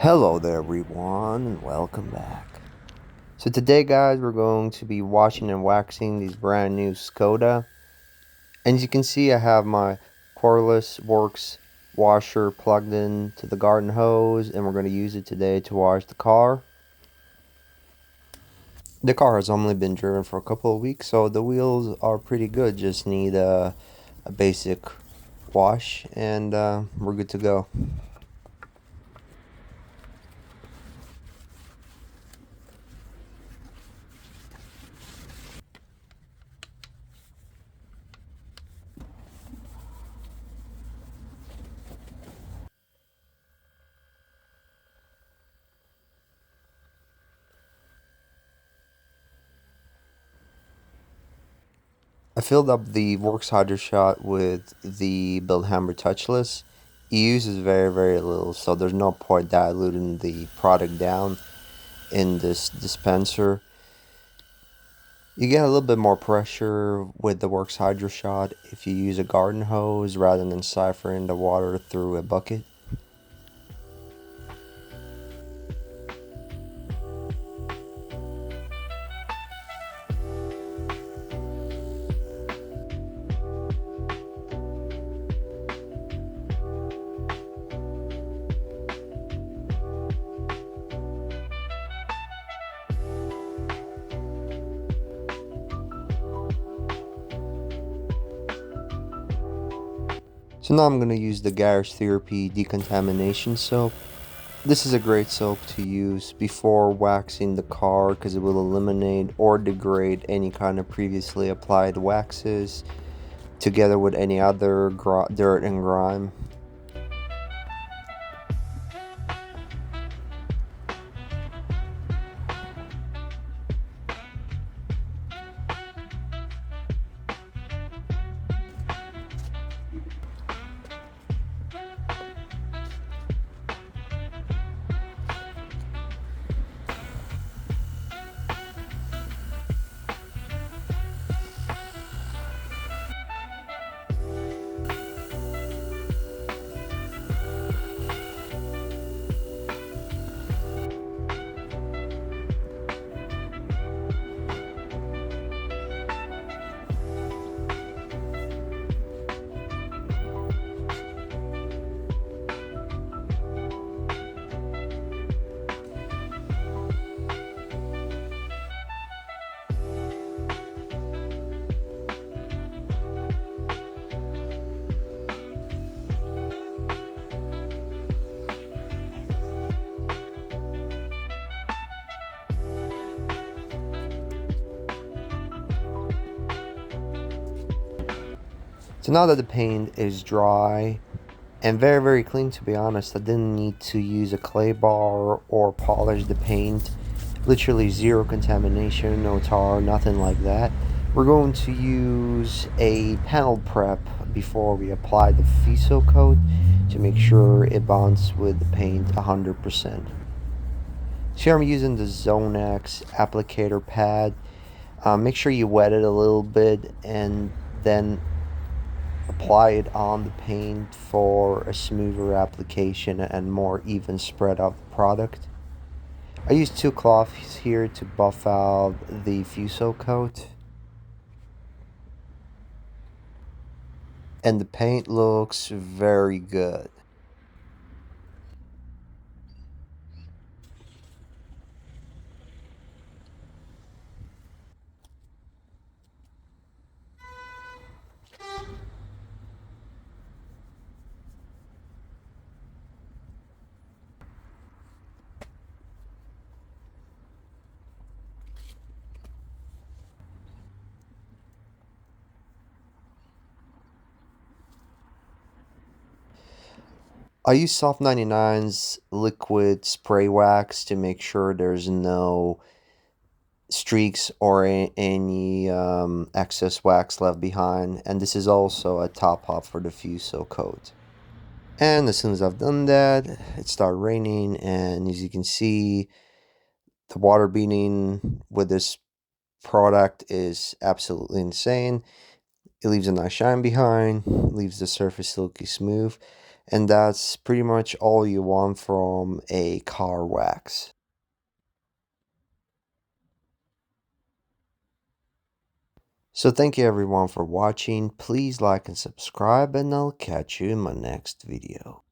Hello there everyone and welcome back. So today guys we're going to be washing and waxing these brand new Skoda. And as you can see I have my cordless works washer plugged in to the garden hose, and we're going to use it today to wash the car. The car has only been driven for a couple of weeks, so the wheels are pretty good, just need a basic wash and we're good to go. I filled up the Works Hydro Shot with the Build Hammer Touchless. It uses very little, so there's no point diluting the product down in this dispenser. You get a little bit more pressure with the Works Hydro Shot if you use a garden hose rather than siphoning the water through a bucket. So now I'm going to use the Garage Therapy Decontamination soap. This is a great soap to use before waxing the car because it will eliminate or degrade any kind of previously applied waxes together with any other dirt and grime. So now that the paint is dry and very clean, to be honest, I didn't need to use a clay bar or polish the paint. Literally zero contamination, no tar, nothing like that. We're going to use a panel prep before we apply the Fiso coat to make sure it bonds with the paint 100%. So here I'm using the Zone X applicator pad. Make sure you wet it a little bit and then apply it on the paint for a smoother application and more even spread of the product. I use two cloths here to buff out the Fuso coat. And the paint looks very good. I use Soft 99's liquid spray wax to make sure there's no streaks or any excess wax left behind, and this is also a top up for the Fuso coat. And as soon as I've done that, it started raining, and as you can see, the water beading with this product is absolutely insane. It leaves a nice shine behind, leaves the surface silky smooth. And that's pretty much all you want from a car wax. So thank you everyone for watching. Please like and subscribe, and I'll catch you in my next video.